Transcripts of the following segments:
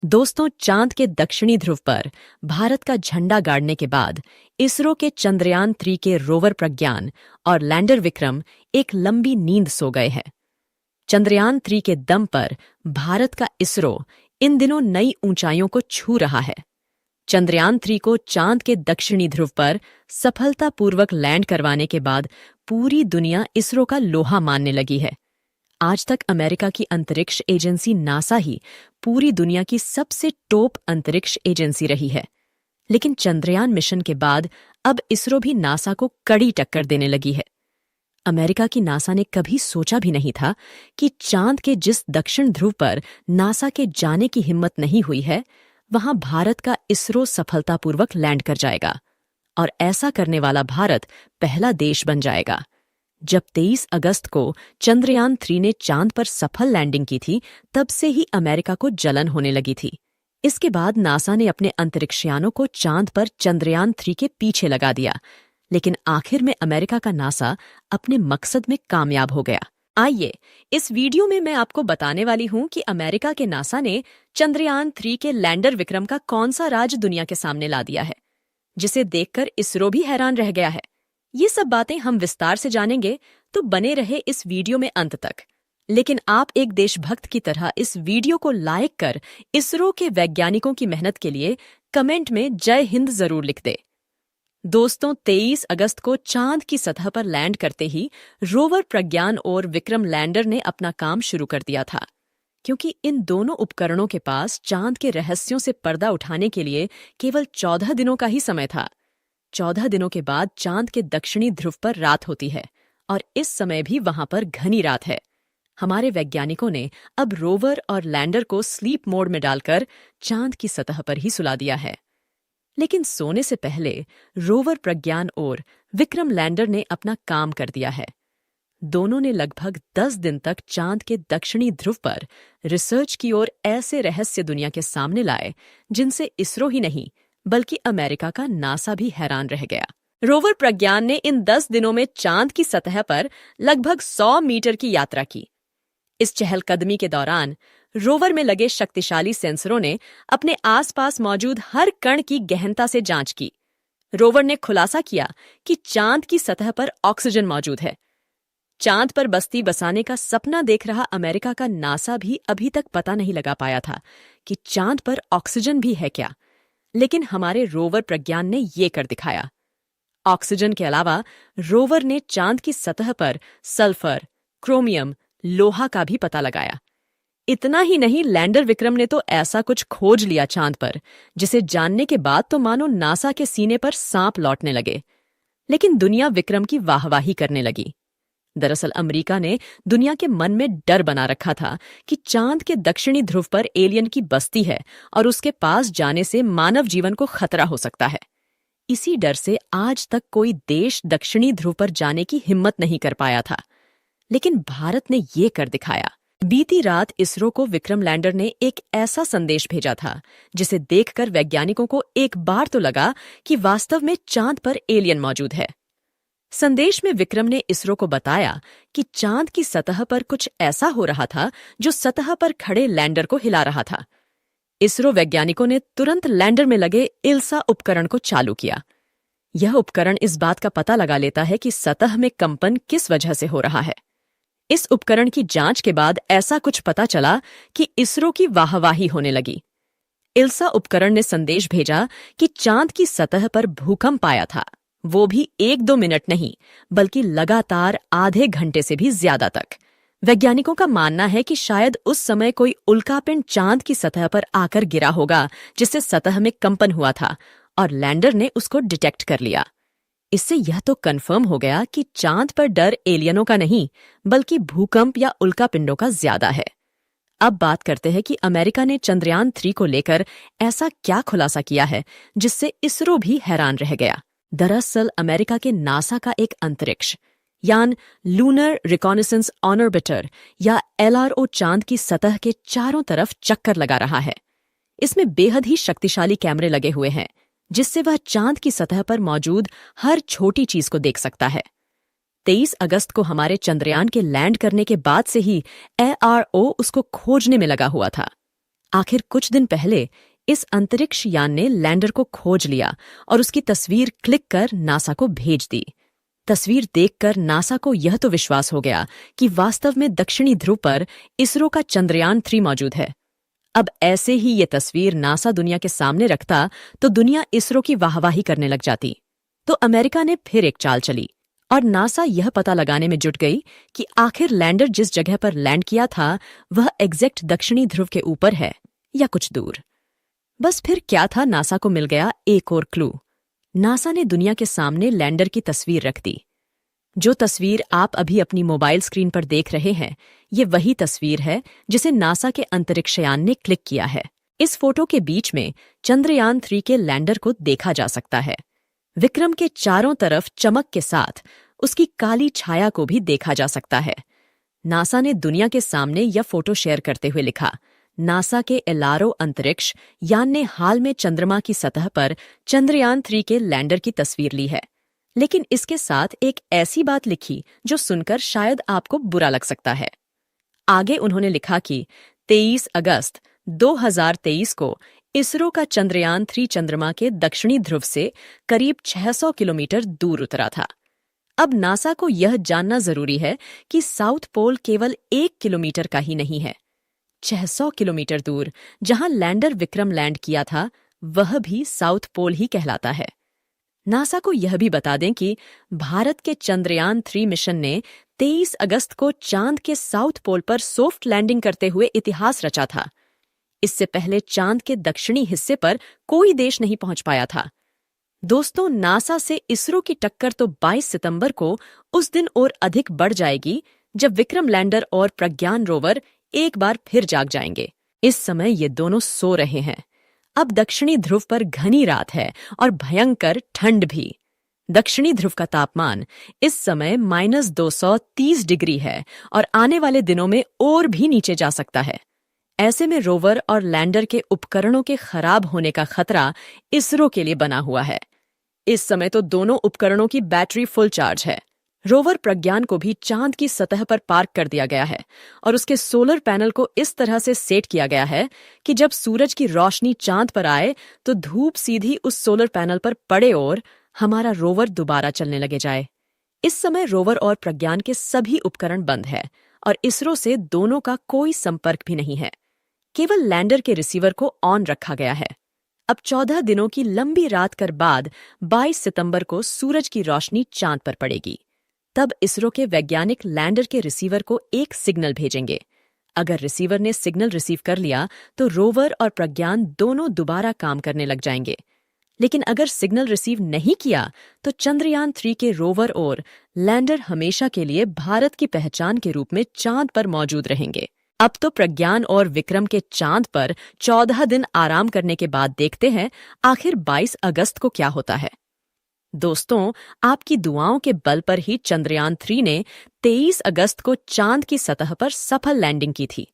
दोस्तों, चांद के दक्षिणी ध्रुव पर भारत का झंडा गाड़ने के बाद इसरो के चंद्रयान-3 के रोवर प्रज्ञान और लैंडर विक्रम एक लंबी नींद सो गए हैं। चंद्रयान-3 के दम पर भारत का इसरो इन दिनों नई ऊंचाइयों को छू रहा है। चंद्रयान-3 को चांद के दक्षिणी ध्रुव पर सफलतापूर्वक लैंड करवाने के बाद पूरी दुनिया इसरो का लोहा मानने लगी है। आज तक अमेरिका की अंतरिक्ष एजेंसी नासा ही पूरी दुनिया की सबसे टॉप अंतरिक्ष एजेंसी रही है। लेकिन चंद्रयान मिशन के बाद अब इसरो भी नासा को कड़ी टक्कर देने लगी है। अमेरिका की नासा ने कभी सोचा भी नहीं था कि चांद के जिस दक्षिण ध्रुव पर नासा के जाने की हिम्मत नहीं हुई है, वहां भारत का इसरो सफलतापूर्वक लैंड कर जाएगा और ऐसा करने वाला भारत पहला देश बन जाएगा। जब 23 अगस्त को चंद्रयान-3 ने चांद पर सफल लैंडिंग की थी, तब से ही अमेरिका को जलन होने लगी थी। इसके बाद नासा ने अपने अंतरिक्षयानों को चांद पर चंद्रयान-3 के पीछे लगा दिया, लेकिन आखिर में अमेरिका का नासा अपने मकसद में कामयाब हो गया। आइए, इस वीडियो में मैं आपको बताने वाली हूं कि अमेरिका के नासा ने चंद्रयान-3 के लैंडर विक्रम का कौन सा राज दुनिया के सामने ला दिया है, जिसे देखकर इसरो भी हैरान रह गया है। ये सब बातें हम विस्तार से जानेंगे, तो बने रहे इस वीडियो में अंत तक। लेकिन आप एक देशभक्त की तरह इस वीडियो को लाइक कर इसरो के वैज्ञानिकों की मेहनत के लिए कमेंट में जय हिंद जरूर लिख दे। दोस्तों, 23 अगस्त को चांद की सतह पर लैंड करते ही रोवर प्रज्ञान और विक्रम लैंडर ने अपना काम शुरू कर दिया था, क्योंकि इन दोनों उपकरणों के पास चांद के रहस्यों से पर्दा उठाने के लिए केवल 14 दिनों का ही समय था। 14 दिनों के बाद चांद के दक्षिणी ध्रुव पर रात होती है और इस समय भी वहां पर घनी रात है। हमारे वैज्ञानिकों ने अब रोवर और लैंडर को स्लीप मोड में डालकर चांद की सतह पर ही सुला दिया है। लेकिन सोने से पहले रोवर प्रज्ञान और विक्रम लैंडर ने अपना काम कर दिया है। दोनों ने लगभग 10 दिन तक चांद के दक्षिणी ध्रुव पर रिसर्च की और ऐसे रहस्य दुनिया के सामने लाए जिनसे इसरो ही नहीं बल्कि अमेरिका का नासा भी हैरान रह गया। रोवर प्रज्ञान ने इन 10 दिनों में चांद की सतह पर लगभग 100 मीटर की यात्रा की। इस चहलकदमी के दौरान रोवर में लगे शक्तिशाली सेंसरों ने अपने आसपास मौजूद हर कण की गहनता से जांच की। रोवर ने खुलासा किया कि चांद की सतह पर ऑक्सीजन मौजूद है। चांद पर बस्ती बसाने का सपना देख रहा अमेरिका का नासा भी अभी तक पता नहीं लगा पाया था कि चांद पर ऑक्सीजन भी है क्या। लेकिन हमारे रोवर प्रज्ञान ने ये कर दिखाया। ऑक्सीजन के अलावा रोवर ने चांद की सतह पर सल्फर, क्रोमियम, लोहा का भी पता लगाया। इतना ही नहीं, लैंडर विक्रम ने तो ऐसा कुछ खोज लिया चांद पर, जिसे जानने के बाद तो मानो नासा के सीने पर सांप लौटने लगे। लेकिन दुनिया विक्रम की वाहवाही करने लगी। दरअसल अमेरिका ने दुनिया के मन में डर बना रखा था कि चांद के दक्षिणी ध्रुव पर एलियन की बस्ती है और उसके पास जाने से मानव जीवन को खतरा हो सकता है। इसी डर से आज तक कोई देश दक्षिणी ध्रुव पर जाने की हिम्मत नहीं कर पाया था। लेकिन भारत ने ये कर दिखाया। बीती रात इसरो को विक्रम लैंडर ने एक ऐसा संदेश भेजा था जिसे देखकर वैज्ञानिकों को एक बार तो लगा कि वास्तव में चांद पर एलियन मौजूद है। संदेश में विक्रम ने इसरो को बताया कि चांद की सतह पर कुछ ऐसा हो रहा था जो सतह पर खड़े लैंडर को हिला रहा था। इसरो वैज्ञानिकों ने तुरंत लैंडर में लगे इल्सा उपकरण को चालू किया। यह उपकरण इस बात का पता लगा लेता है कि सतह में कंपन किस वजह से हो रहा है। इस उपकरण की जांच के बाद ऐसा कुछ पता चला कि इसरो की वाहवाही होने लगी। इल्सा उपकरण ने संदेश भेजा कि चांद की सतह पर भूकंप आया था, वो भी 1-2 मिनट नहीं बल्कि लगातार आधे घंटे से भी ज्यादा तक। वैज्ञानिकों का मानना है कि शायद उस समय कोई उल्कापिंड चांद की सतह पर आकर गिरा होगा, जिससे सतह में कंपन हुआ था और लैंडर ने उसको डिटेक्ट कर लिया। इससे यह तो कंफर्म हो गया कि चांद पर डर एलियनों का नहीं बल्कि भूकंप या उल्कापिंडों का ज्यादा है। अब बात करते हैं कि अमेरिका ने चंद्रयान-3 को लेकर ऐसा क्या खुलासा किया है जिससे इसरो भी हैरान रह गया। दरअसल अमेरिका के नासा का एक अंतरिक्ष यान लूनर रिकॉनेसेंस ऑर्बिटर या LRO चांद की सतह के चारों तरफ चक्कर लगा रहा है। इसमें बेहद ही शक्तिशाली कैमरे लगे हुए हैं, जिससे वह चांद की सतह पर मौजूद हर छोटी चीज को देख सकता है। 23 अगस्त को हमारे चंद्रयान के लैंड करने के बाद से ही LRO उसको खोजने में लगा हुआ था। आखिर कुछ दिन पहले इस अंतरिक्ष यान ने लैंडर को खोज लिया और उसकी तस्वीर क्लिक कर नासा को भेज दी। तस्वीर देखकर नासा को यह तो विश्वास हो गया कि वास्तव में दक्षिणी ध्रुव पर इसरो का चंद्रयान-3 मौजूद है। अब ऐसे ही ये तस्वीर नासा दुनिया के सामने रखता तो दुनिया इसरो की वाहवाही करने लग जाती। तो अमेरिका ने फिर एक चाल चली और नासा यह पता लगाने में जुट गई कि आखिर लैंडर जिस जगह पर लैंड किया था वह एग्जैक्ट दक्षिणी ध्रुव के ऊपर है या कुछ दूर। बस फिर क्या था, नासा को मिल गया एक और क्लू। नासा ने दुनिया के सामने लैंडर की तस्वीर रख दी। जो तस्वीर आप अभी अपनी मोबाइल स्क्रीन पर देख रहे हैं, ये वही तस्वीर है जिसे नासा के अंतरिक्षयान ने क्लिक किया है। इस फोटो के बीच में चंद्रयान-3 के लैंडर को देखा जा सकता है। विक्रम के चारों तरफ चमक के साथ उसकी काली छाया को भी देखा जा सकता है। नासा ने दुनिया के सामने यह फोटो शेयर करते हुए लिखा, नासा के एलारो अंतरिक्ष यान ने हाल में चंद्रमा की सतह पर चंद्रयान-3 के लैंडर की तस्वीर ली है। लेकिन इसके साथ एक ऐसी बात लिखी जो सुनकर शायद आपको बुरा लग सकता है। आगे उन्होंने लिखा कि 23 अगस्त 2023 को इसरो का चंद्रयान-3 चंद्रमा के दक्षिणी ध्रुव से करीब 600 किलोमीटर दूर उतरा था। अब नासा को यह जानना जरूरी है कि साउथ पोल केवल 1 किलोमीटर का ही नहीं है। 600 किलोमीटर दूर जहां लैंडर विक्रम लैंड किया था वह भी साउथ पोल ही कहलाता है। नासा को यह भी बता दें कि भारत के चंद्रयान-3 मिशन ने 23 अगस्त को चांद के साउथ पोल पर सॉफ्ट लैंडिंग करते हुए इतिहास रचा था। इससे पहले चांद के दक्षिणी हिस्से पर कोई देश नहीं पहुंच पाया था। दोस्तों, नासा से इसरो की टक्कर तो 22 सितंबर को उस दिन और अधिक बढ़ जाएगी जब विक्रम लैंडर और प्रज्ञान रोवर एक बार फिर जाग जाएंगे। इस समय ये दोनों सो रहे हैं। अब दक्षिणी ध्रुव पर घनी रात है और भयंकर ठंड भी। दक्षिणी ध्रुव का तापमान इस समय -230 डिग्री है और आने वाले दिनों में और भी नीचे जा सकता है। ऐसे में रोवर और लैंडर के उपकरणों के खराब होने का खतरा इसरो के लिए बना हुआ है। इस समय तो दोनों उपकरणों की बैटरी फुल चार्ज है। रोवर प्रज्ञान को भी चांद की सतह पर पार्क कर दिया गया है और उसके सोलर पैनल को इस तरह से सेट किया गया है कि जब सूरज की रोशनी चांद पर आए तो धूप सीधी उस सोलर पैनल पर पड़े और हमारा रोवर दोबारा चलने लगे जाए। इस समय रोवर और प्रज्ञान के सभी उपकरण बंद है और इसरो से दोनों का कोई संपर्क भी नहीं है। केवल लैंडर के रिसीवर को ऑन रखा गया है। अब 14 दिनों की लंबी रात कर बाद 22 सितंबर को सूरज की रोशनी चांद पर पड़ेगी। तब इसरो के वैज्ञानिक लैंडर के रिसीवर को एक सिग्नल भेजेंगे। अगर रिसीवर ने सिग्नल रिसीव कर लिया तो रोवर और प्रज्ञान दोनों दोबारा काम करने लग जाएंगे। लेकिन अगर सिग्नल रिसीव नहीं किया तो चंद्रयान-3 के रोवर और लैंडर हमेशा के लिए भारत की पहचान के रूप में चांद पर मौजूद रहेंगे। अब तो प्रज्ञान और विक्रम के चांद पर 14 दिन आराम करने के बाद देखते हैं आखिर 22 अगस्त को क्या होता है। दोस्तों, आपकी दुआओं के बल पर ही चंद्रयान-3 ने 23 अगस्त को चांद की सतह पर सफल लैंडिंग की थी।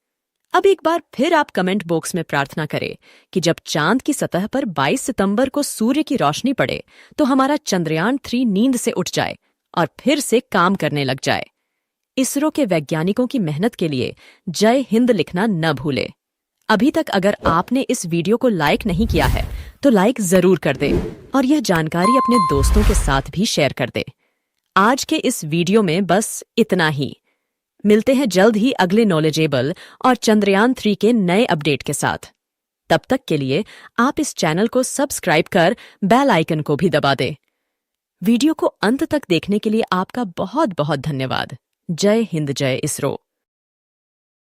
अब एक बार फिर आप कमेंट बॉक्स में प्रार्थना करें कि जब चांद की सतह पर 22 सितंबर को सूर्य की रोशनी पड़े तो हमारा चंद्रयान-3 नींद से उठ जाए और फिर से काम करने लग जाए। इसरो के वैज्ञानिकों की मेहनत के लिए जय हिंद लिखना न भूले। अभी तक अगर आपने इस वीडियो को लाइक नहीं किया है तो लाइक जरूर कर दे और यह जानकारी अपने दोस्तों के साथ भी शेयर कर दे। आज के इस वीडियो में बस इतना ही। मिलते हैं जल्द ही अगले नॉलेजेबल और चंद्रयान-3 के नए अपडेट के साथ। तब तक के लिए आप इस चैनल को सब्सक्राइब कर बेल आइकन को भी दबा दें। वीडियो को अंत तक देखने के लिए आपका बहुत बहुत धन्यवाद। जय हिंद, जय इसरो।